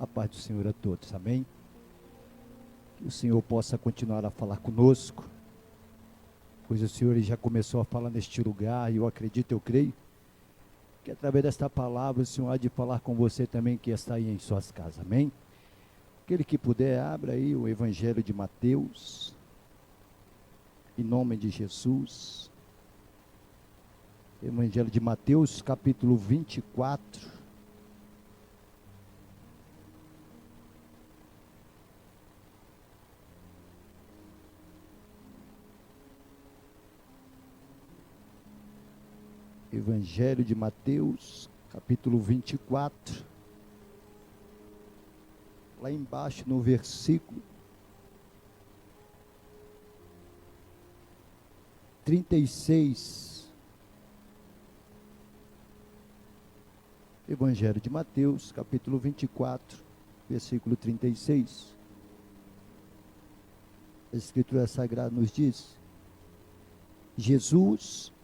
A paz do Senhor a todos, amém? Que o Senhor possa continuar a falar conosco, pois o Senhor já começou a falar neste lugar, e eu acredito, eu creio, que através desta palavra o Senhor há de falar com você também que está aí em suas casas, amém? Aquele que puder, abra aí o Evangelho de Mateus, em nome de Jesus. Evangelho de Mateus, capítulo 24. Evangelho de Mateus, capítulo 24. Lá embaixo no versículo 36. Evangelho de Mateus, capítulo 24, versículo 36. A Escritura Sagrada nos diz: Jesus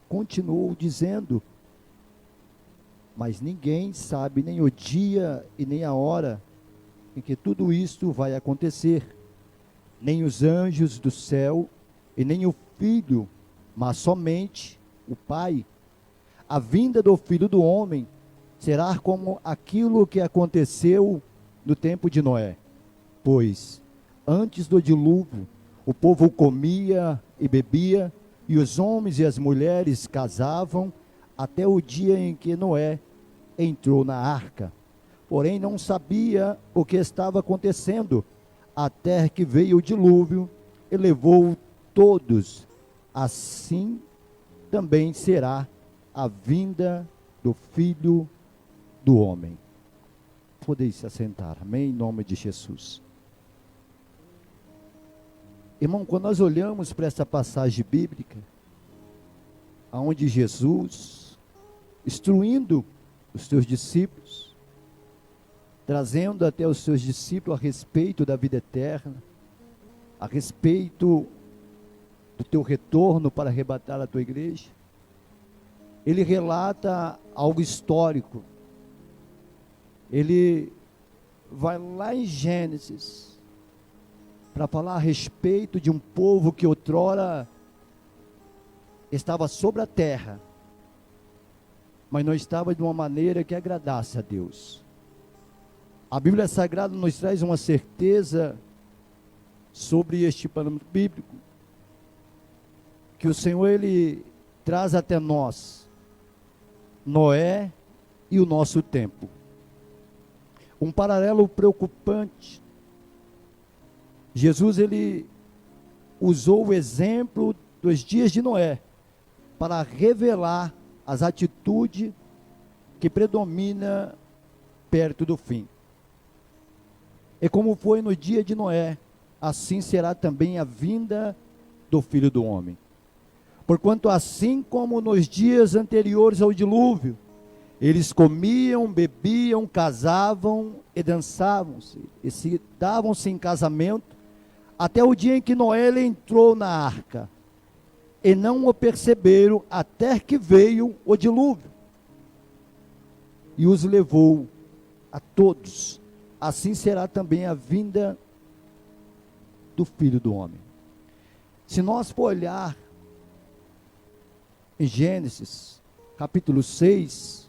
continuou dizendo: mas ninguém sabe nem o dia e nem a hora em que tudo isto vai acontecer, nem os anjos do céu e nem o Filho, mas somente o Pai. A vinda do Filho do Homem será como aquilo que aconteceu no tempo de Noé, pois antes do dilúvio o povo comia e bebia, e os homens e as mulheres casavam, até o dia em que Noé entrou na arca. Porém não sabia o que estava acontecendo, até que veio o dilúvio e levou todos. Assim também será a vinda do Filho do Homem. Podeis se assentar, amém? Em nome de Jesus. Irmão, quando nós olhamos para essa passagem bíblica, onde Jesus, instruindo os seus discípulos, trazendo até os seus discípulos a respeito da vida eterna, a respeito do teu retorno para arrebatar a tua igreja, ele relata algo histórico. Ele vai lá em Gênesis para falar a respeito de um povo que outrora estava sobre a terra, mas não estava de uma maneira que agradasse a Deus. A Bíblia Sagrada nos traz uma certeza sobre este parâmetro bíblico, que o Senhor, Ele traz até nós Noé e o nosso tempo. Um paralelo preocupante. Jesus, Ele usou o exemplo dos dias de Noé para revelar as atitudes que predominam perto do fim. E como foi no dia de Noé, assim será também a vinda do Filho do Homem. Porquanto assim como nos dias anteriores ao dilúvio, eles comiam, bebiam, casavam e dançavam-se, e se davam-se em casamento, até o dia em que Noé entrou na arca, e não o perceberam até que veio o dilúvio, e os levou a todos. Assim será também a vinda do Filho do Homem. Se nós for olhar em Gênesis, capítulo 6,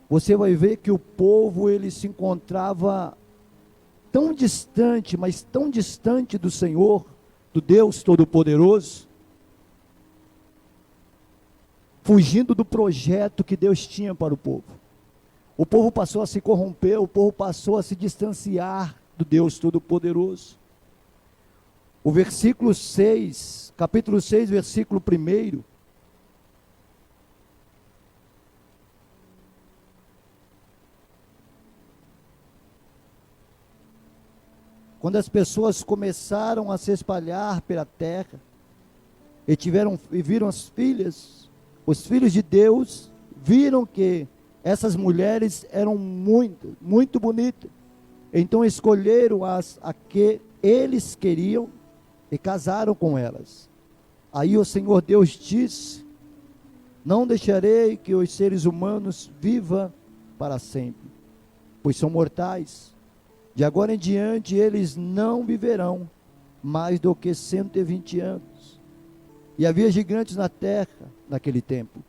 você vai ver que o povo, ele se encontrava tão distante, mas tão distante do Senhor, do Deus Todo-Poderoso, fugindo do projeto que Deus tinha para o povo. O povo passou a se corromper, o povo passou a se distanciar do Deus Todo-Poderoso. O versículo 6, capítulo 6, versículo 1, quando as pessoas começaram a se espalhar pela terra, e viram as filhas, os filhos de Deus, viram que essas mulheres eram muito, muito bonitas. Então escolheram as a que eles queriam e casaram com elas. Aí o Senhor Deus disse: não deixarei que os seres humanos vivam para sempre, pois são mortais. De agora em diante eles não viverão mais do que 120 anos. E havia gigantes na terra naquele tempo.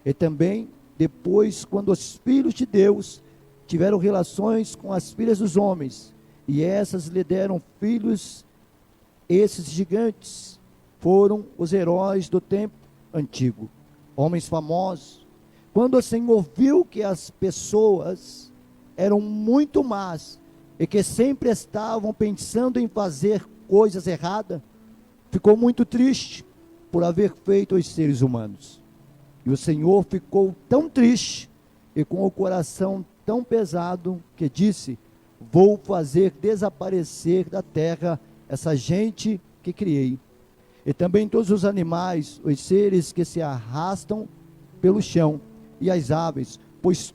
E também depois, quando os filhos de Deus tiveram relações com as filhas dos homens, e essas lhe deram filhos, esses gigantes foram os heróis do tempo antigo, homens famosos. Quando o Senhor viu que as pessoas eram muito más, e que sempre estavam pensando em fazer coisas erradas, ficou muito triste por haver feito os seres humanos. E o Senhor ficou tão triste e com o coração tão pesado que disse: vou fazer desaparecer da terra essa gente que criei, e também todos os animais, os seres que se arrastam pelo chão, e as aves, pois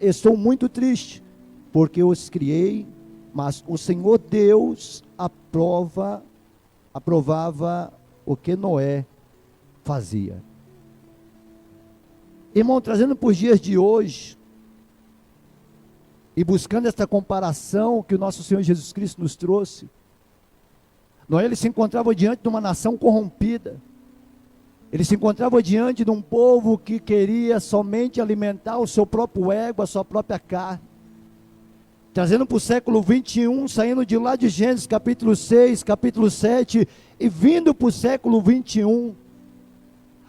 estou muito triste, porque os criei, mas o Senhor Deus aprovava o que Noé fazia. Irmão, trazendo para os dias de hoje, e buscando essa comparação que o nosso Senhor Jesus Cristo nos trouxe, Noé, ele se encontrava diante de uma nação corrompida. Ele se encontrava diante de um povo que queria somente alimentar o seu próprio ego, a sua própria carne. Trazendo para o século 21, saindo de lá de Gênesis capítulo 6, capítulo 7, e vindo para o século 21,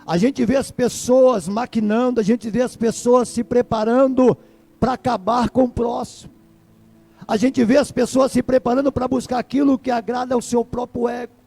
a gente vê as pessoas maquinando, a gente vê as pessoas se preparando para acabar com o próximo. A gente vê as pessoas se preparando para buscar aquilo que agrada ao seu próprio ego.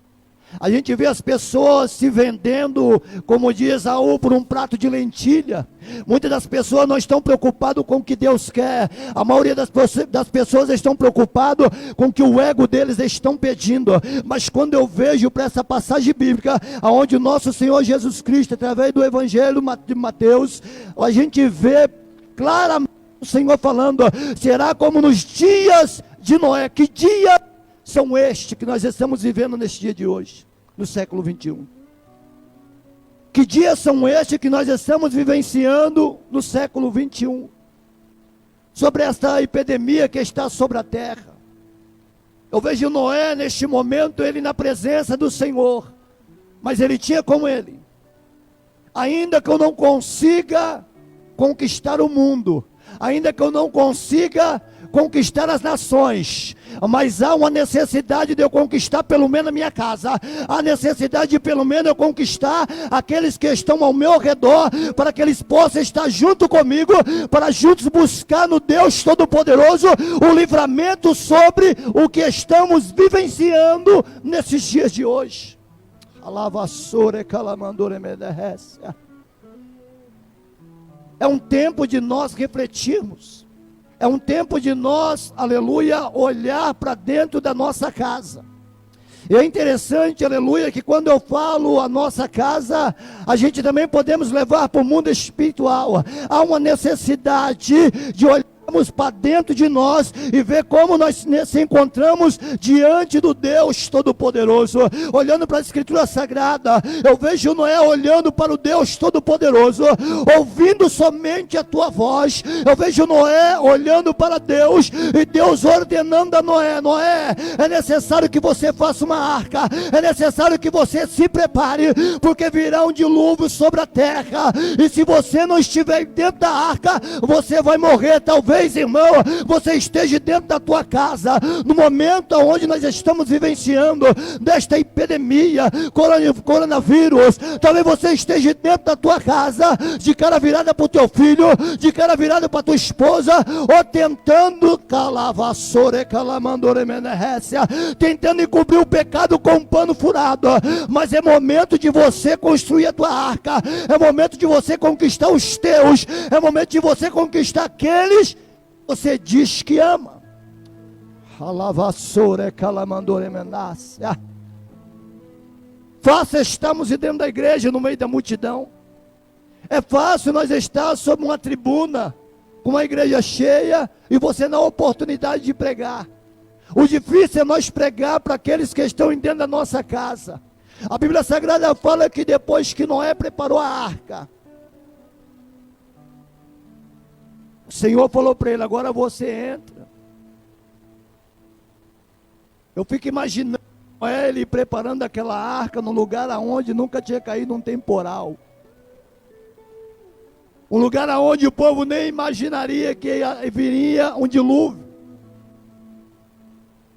A gente vê as pessoas se vendendo, como diz Saul, por um prato de lentilha. Muitas das pessoas não estão preocupadas com o que Deus quer. A maioria das pessoas estão preocupadas com o que o ego deles estão pedindo. Mas quando eu vejo para essa passagem bíblica, onde o nosso Senhor Jesus Cristo, através do Evangelho de Mateus, a gente vê claramente o Senhor falando: será como nos dias de Noé. Que dia são estes que nós estamos vivendo neste dia de hoje, no século 21? Que dias são estes que nós estamos vivenciando no século 21? Sobre esta epidemia que está sobre a terra. Eu vejo Noé neste momento, ele na presença do Senhor, mas ele tinha com ele: ainda que eu não consiga conquistar o mundo, ainda que eu não consiga conquistar as nações, mas há uma necessidade de eu conquistar pelo menos a minha casa, há necessidade de pelo menos eu conquistar aqueles que estão ao meu redor, para que eles possam estar junto comigo, para juntos buscar no Deus Todo-Poderoso o livramento sobre o que estamos vivenciando nesses dias de hoje. É um tempo de nós refletirmos. É um tempo de nós, aleluia, olhar para dentro da nossa casa. E é interessante, aleluia, que quando eu falo a nossa casa, a gente também podemos levar para o mundo espiritual. Há uma necessidade de olhar para dentro de nós e ver como nós nos encontramos diante do Deus Todo-Poderoso. Olhando para a Escritura Sagrada, eu vejo Noé olhando para o Deus Todo-Poderoso, ouvindo somente a tua voz. Eu vejo Noé olhando para Deus, e Deus ordenando a Noé: Noé, é necessário que você faça uma arca, é necessário que você se prepare, porque virá um dilúvio sobre a terra, e se você não estiver dentro da arca, você vai morrer. Talvez, irmão, você esteja dentro da tua casa, no momento onde nós estamos vivenciando desta epidemia, coronavírus. Talvez você esteja dentro da tua casa, de cara virada para o teu filho, de cara virada para a tua esposa, ou tentando encobrir o pecado com um pano furado. Mas é momento de você construir a tua arca, é momento de você conquistar os teus, é momento de você conquistar aqueles você diz que ama. Fácil estamos dentro da igreja, no meio da multidão. É fácil nós estar sob uma tribuna, com uma igreja cheia, e você não ter a oportunidade de pregar. O difícil é nós pregar para aqueles que estão dentro da nossa casa. A Bíblia Sagrada fala que depois que Noé preparou a arca, O Senhor falou para ele: agora você entra. Eu fico imaginando ele preparando aquela arca num lugar aonde nunca tinha caído um temporal. Um lugar aonde o povo nem imaginaria que viria um dilúvio.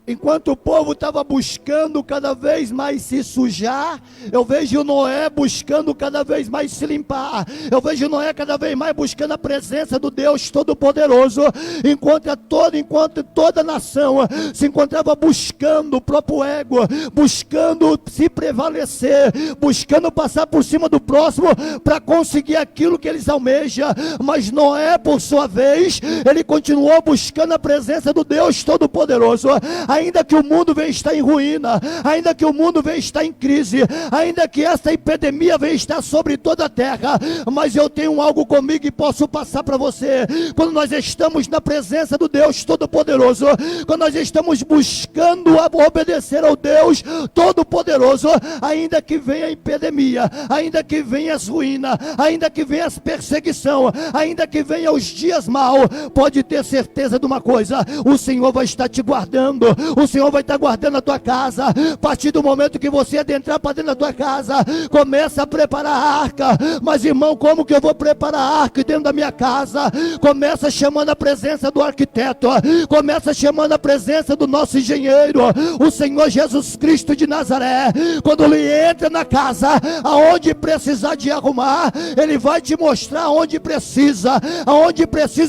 Enquanto o povo estava buscando cada vez mais se sujar, eu vejo Noé buscando cada vez mais se limpar. Eu vejo Noé cada vez mais buscando a presença do Deus Todo-Poderoso. Enquanto toda a nação se encontrava buscando o próprio ego, buscando se prevalecer, buscando passar por cima do próximo para conseguir aquilo que eles almejam. Mas Noé, por sua vez, ele continuou buscando a presença do Deus Todo-Poderoso. Ainda que o mundo venha estar em ruína, ainda que o mundo venha estar em crise, ainda que esta epidemia venha estar sobre toda a terra, mas eu tenho algo comigo e posso passar para você. Quando nós estamos na presença do Deus Todo-Poderoso, quando nós estamos buscando obedecer ao Deus Todo-Poderoso, ainda que venha a epidemia, ainda que venha as ruínas, ainda que venha as perseguição, ainda que venha os dias maus, pode ter certeza de uma coisa: o Senhor vai estar te guardando. O Senhor vai estar guardando a tua casa. A partir do momento que você adentrar para dentro da tua casa, começa a preparar a arca. Mas irmão, como que eu vou preparar a arca dentro da minha casa? Começa chamando a presença do arquiteto, começa chamando a presença do nosso engenheiro, o Senhor Jesus Cristo de Nazaré. Quando ele entra na casa, aonde precisar de arrumar, ele vai te mostrar aonde precisa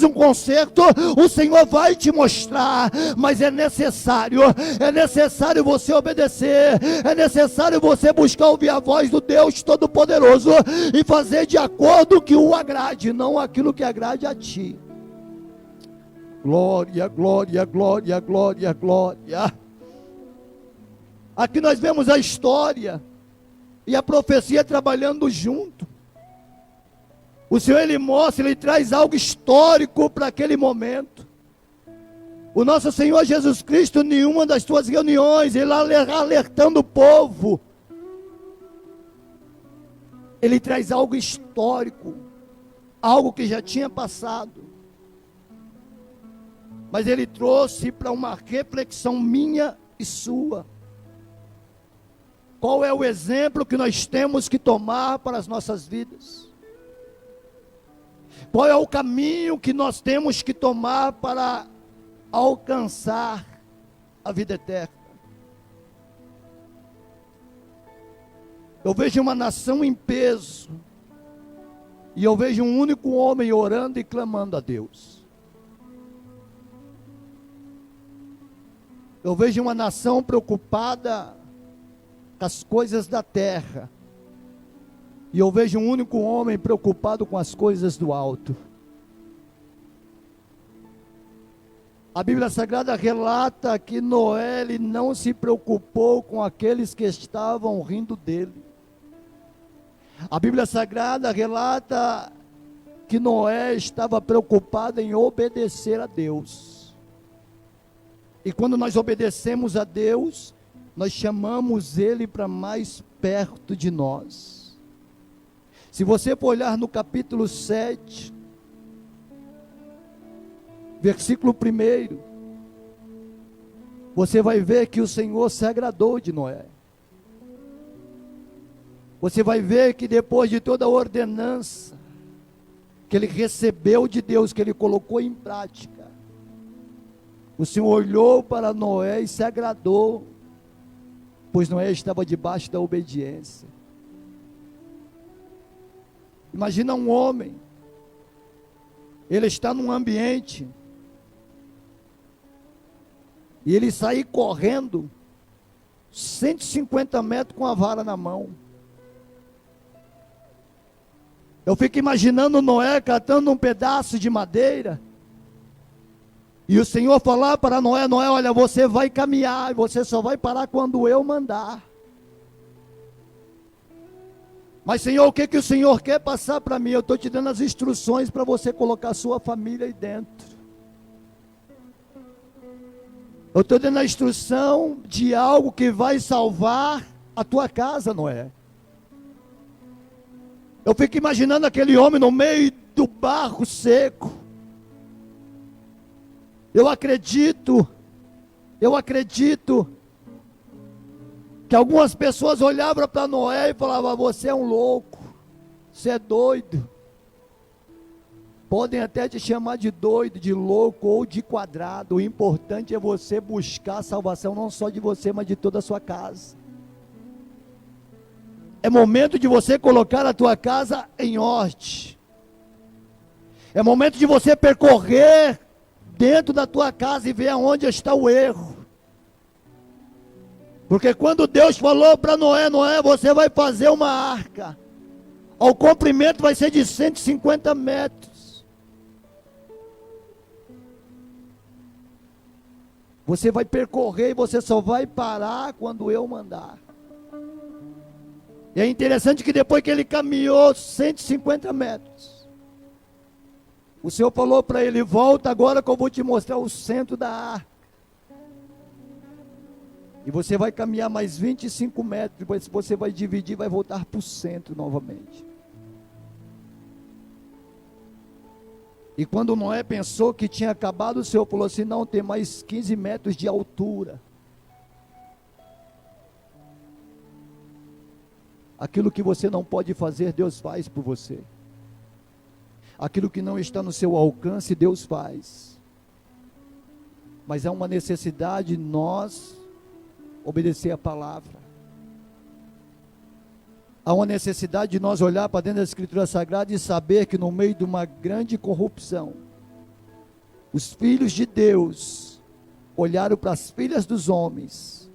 um conserto, o Senhor vai te mostrar. Mas é necessário você obedecer, é necessário você buscar ouvir a voz do Deus Todo-Poderoso e fazer de acordo que o agrade, não aquilo que agrade a ti. Glória, glória, glória, glória, glória. Aqui nós vemos a história e a profecia trabalhando junto. O Senhor, ele mostra, ele traz algo histórico para aquele momento. O nosso Senhor Jesus Cristo, em nenhuma das suas reuniões, ele alertando o povo, ele traz algo histórico, algo que já tinha passado, mas ele trouxe para uma reflexão minha e sua. Qual é o exemplo que nós temos que tomar para as nossas vidas? Qual é o caminho que nós temos que tomar para alcançar a vida eterna? Eu vejo uma nação em peso, e eu vejo um único homem orando e clamando a Deus. Eu vejo uma nação preocupada com as coisas da terra, e eu vejo um único homem preocupado com as coisas do alto. A Bíblia Sagrada relata que Noé, ele não se preocupou com aqueles que estavam rindo dele. A Bíblia Sagrada relata que Noé estava preocupado em obedecer a Deus. E quando nós obedecemos a Deus, nós chamamos Ele para mais perto de nós. Se você for olhar no capítulo 7, versículo 1, você vai ver que o Senhor se agradou de Noé. Você vai ver que depois de toda a ordenança que ele recebeu de Deus, que ele colocou em prática, o Senhor olhou para Noé e se agradou, pois Noé estava debaixo da obediência. Imagina um homem, ele está num ambiente, e ele sair correndo 150 metros com a vara na mão. Eu fico imaginando Noé catando um pedaço de madeira, e o Senhor falar para Noé: Noé, olha, você vai caminhar, você só vai parar quando eu mandar. Mas Senhor, o que o Senhor quer passar para mim? Eu estou te dando as instruções para você colocar a sua família aí dentro. Eu estou dando a instrução de algo que vai salvar a tua casa, Noé. Eu fico imaginando aquele homem no meio do barro seco, Eu acredito que algumas pessoas olhavam para Noé e falavam: você é um louco, você é doido. Podem até te chamar de doido, de louco ou de quadrado. O importante é você buscar a salvação, não só de você, mas de toda a sua casa. É momento de você colocar a tua casa em ordem. É momento de você percorrer dentro da tua casa e ver aonde está o erro. Porque quando Deus falou para Noé: Noé, você vai fazer uma arca. O comprimento vai ser de 150 metros. Você vai percorrer e você só vai parar quando eu mandar. E é interessante que depois que ele caminhou 150 metros, o Senhor falou para ele: volta agora que eu vou te mostrar o centro da arca. E você vai caminhar mais 25 metros, depois você vai dividir, vai voltar para o centro novamente. E quando Noé pensou que tinha acabado, o Senhor falou assim: não, tem mais 15 metros de altura. Aquilo que você não pode fazer, Deus faz por você. Aquilo que não está no seu alcance, Deus faz. Mas há uma necessidade de nós obedecer a palavra. Há uma necessidade de nós olhar para dentro da Escritura Sagrada e saber que no meio de uma grande corrupção, os filhos de Deus olharam para as filhas dos homens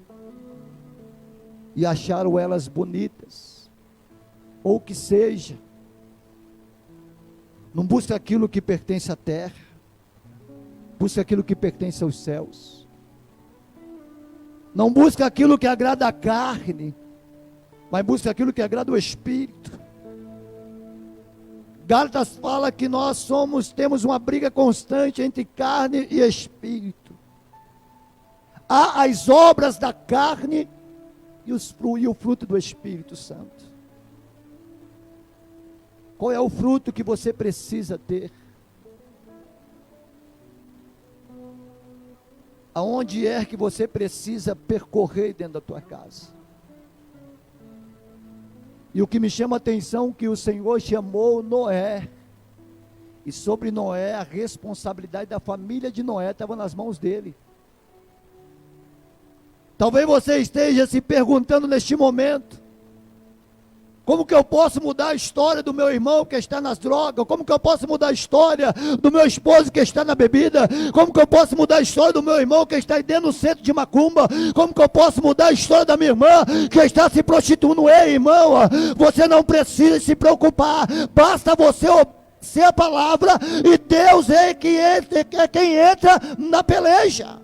e acharam elas bonitas, ou o que seja. Não busca aquilo que pertence à terra, busca aquilo que pertence aos céus. Não busca aquilo que agrada a carne, mas busca aquilo que agrada o Espírito. Gálatas fala que nós temos uma briga constante entre carne e Espírito. Há as obras da carne e o fruto do Espírito Santo. Qual é o fruto que você precisa ter? Aonde é que você precisa percorrer dentro da tua casa? E o que me chama a atenção é que o Senhor chamou Noé. E sobre Noé, a responsabilidade da família de Noé estava nas mãos dele. Talvez você esteja se perguntando neste momento: como que eu posso mudar a história do meu irmão que está nas drogas? Como que eu posso mudar a história do meu esposo que está na bebida? Como que eu posso mudar a história do meu irmão que está dentro do centro de macumba? Como que eu posso mudar a história da minha irmã que está se prostituindo? Ei, irmão, você não precisa se preocupar, basta você obedecer a palavra, e Deus é quem entra na peleja.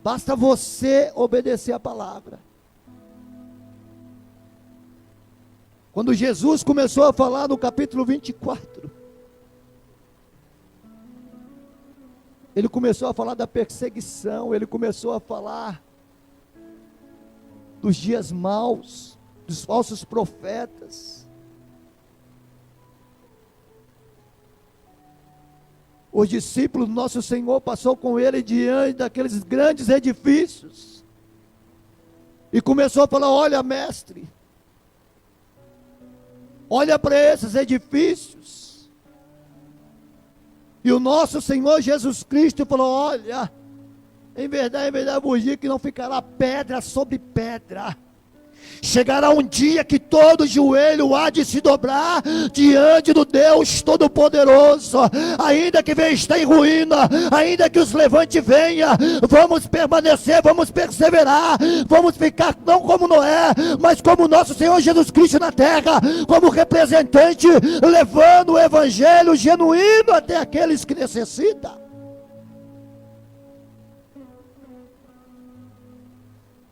Basta você obedecer a palavra. Quando Jesus começou a falar no capítulo 24, ele começou a falar da perseguição, ele começou a falar dos dias maus, dos falsos profetas. Os discípulos do nosso Senhor passou com ele diante daqueles grandes edifícios e começou a falar: olha, mestre, olha para esses edifícios. E o nosso Senhor Jesus Cristo falou: olha, em verdade vos digo que não ficará pedra sobre pedra. Chegará um dia que todo joelho há de se dobrar diante do Deus Todo-Poderoso. Ainda que venha estar em ruína, ainda que os levante venha, vamos permanecer, vamos perseverar, vamos ficar não como Noé, mas como nosso Senhor Jesus Cristo na terra, como representante, levando o evangelho genuíno até aqueles que necessitam.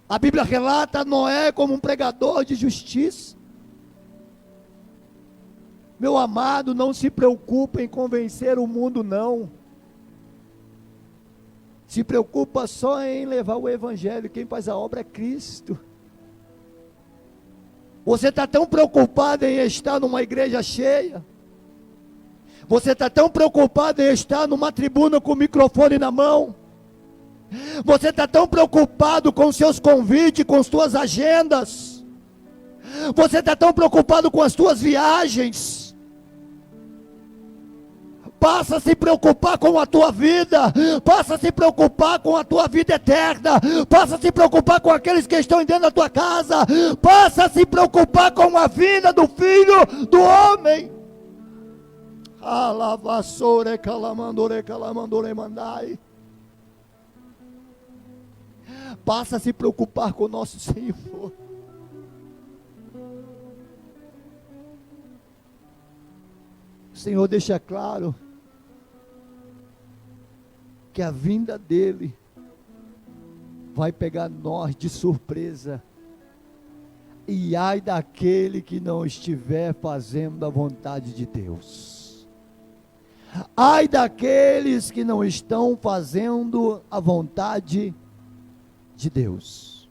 A Bíblia relata Noé como um pregador de justiça. Meu amado, não se preocupe em convencer o mundo, não. Se preocupa só em levar o evangelho. Quem faz a obra é Cristo. Você está tão preocupado em estar numa igreja cheia. Você está tão preocupado em estar numa tribuna com o microfone na mão. Você está tão preocupado com os seus convites, com as suas agendas. Você está tão preocupado com as suas viagens. Passa a se preocupar com a tua vida. Passa a se preocupar com a tua vida eterna. Passa a se preocupar com aqueles que estão dentro da tua casa. Passa a se preocupar com a vida do Filho do Homem. Alavassore calamandore calamandore mandai. Passa a se preocupar com o nosso Senhor. O Senhor deixa claro que a vinda dele vai pegar nós de surpresa. E ai daquele que não estiver fazendo a vontade de Deus. Ai daqueles que não estão fazendo a vontade de Deus.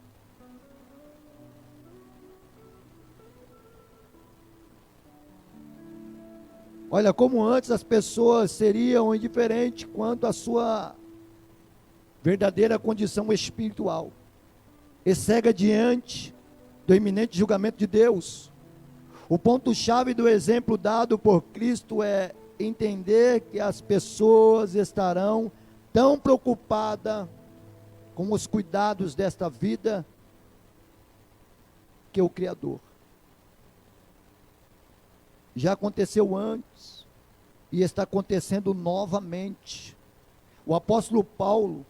Olha, como antes as pessoas seriam indiferentes quanto à sua verdadeira condição espiritual, e cega diante do iminente julgamento de Deus. O ponto-chave do exemplo dado por Cristo é entender que as pessoas estarão tão preocupadas com os cuidados desta vida que o Criador. Já aconteceu antes e está acontecendo novamente. O apóstolo Paulo,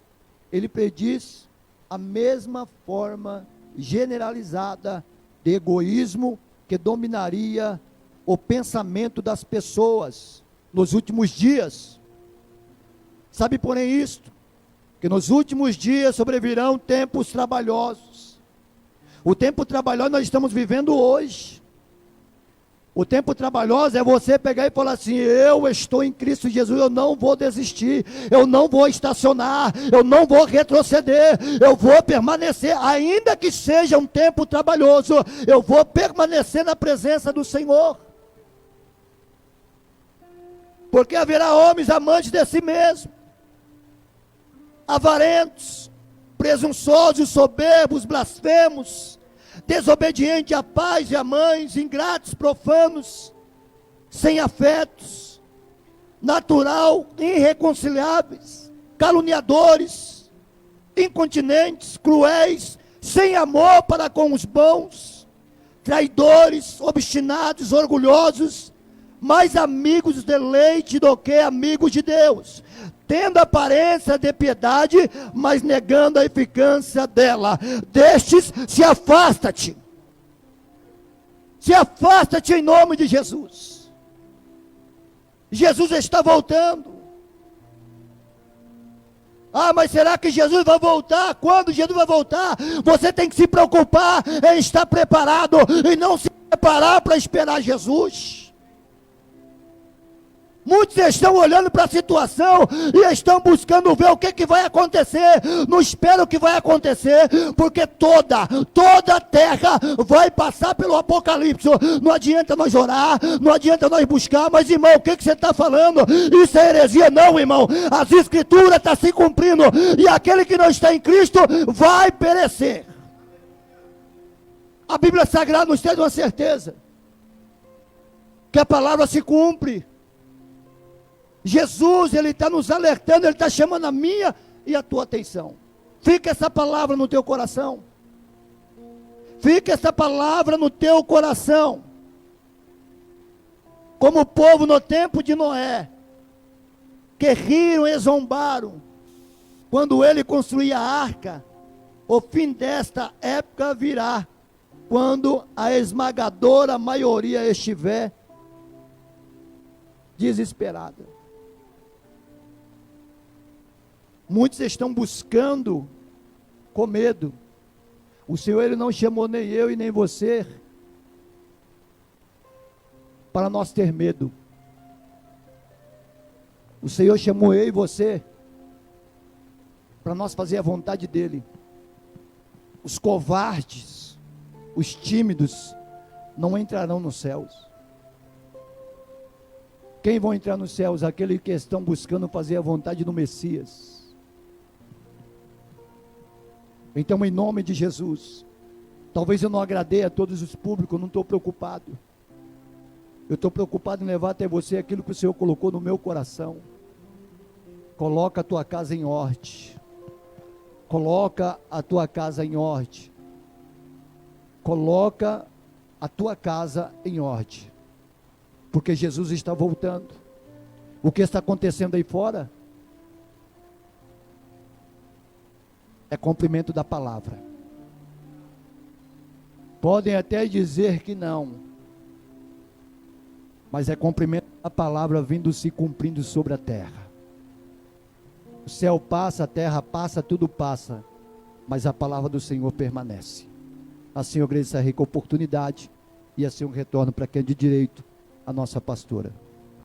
ele prediz a mesma forma generalizada de egoísmo que dominaria o pensamento das pessoas nos últimos dias. Sabe, porém, isto, que nos últimos dias sobrevirão tempos trabalhosos. O tempo trabalhoso nós estamos vivendo hoje. O tempo trabalhoso é você pegar e falar assim: eu estou em Cristo Jesus, eu não vou desistir, eu não vou estacionar, eu não vou retroceder, eu vou permanecer, ainda que seja um tempo trabalhoso, eu vou permanecer na presença do Senhor. Porque haverá homens amantes de si mesmo, avarentos, presunçosos, soberbos, blasfemos, desobedientes a pais e a mães, ingratos, profanos, sem afetos, natural, irreconciliáveis, caluniadores, incontinentes, cruéis, sem amor para com os bons, traidores, obstinados, orgulhosos, mais amigos de leite do que amigos de Deus, tendo aparência de piedade, mas negando a eficácia dela. Destes, se afasta-te. Se afasta-te em nome de Jesus. Jesus está voltando. Ah, mas será que Jesus vai voltar? Quando Jesus vai voltar? Você tem que se preocupar em estar preparado e não se preparar para esperar Jesus. Muitos estão olhando para a situação e estão buscando ver o que vai acontecer. Não espera o que vai acontecer, porque toda a terra vai passar pelo apocalipse. Não adianta nós orar, não adianta nós buscar, mas irmão, o que você está falando? Isso é heresia? Não, irmão, as escrituras estão se cumprindo, e aquele que não está em Cristo vai perecer. A Bíblia Sagrada nos traz uma certeza, que a palavra se cumpre. Jesus, ele está nos alertando, ele está chamando a minha e a tua atenção. Fica essa palavra no teu coração. Fica essa palavra no teu coração. Como o povo no tempo de Noé, que riram e zombaram, quando ele construía a arca, o fim desta época virá, quando a esmagadora maioria estiver desesperada. Muitos estão buscando com medo. O Senhor, ele não chamou nem eu e nem você para nós ter medo. O Senhor chamou eu e você para nós fazer a vontade dele. Os covardes, os tímidos, não entrarão nos céus. Quem vão entrar nos céus? Aqueles que estão buscando fazer a vontade do Messias. Então, em nome de Jesus, talvez eu não agradei a todos os públicos, eu não estou preocupado. Eu estou preocupado em levar até você aquilo que o Senhor colocou no meu coração. Coloca a tua casa em ordem. Coloca a tua casa em ordem. Coloca a tua casa em ordem. Porque Jesus está voltando. O que está acontecendo aí fora é cumprimento da palavra. Podem até dizer que não, mas é cumprimento da palavra vindo se cumprindo sobre a terra. O céu passa, a terra passa, tudo passa, mas a palavra do Senhor permanece. Assim eu agradeço a rica oportunidade e assim um retorno para quem é de direito, a nossa pastora.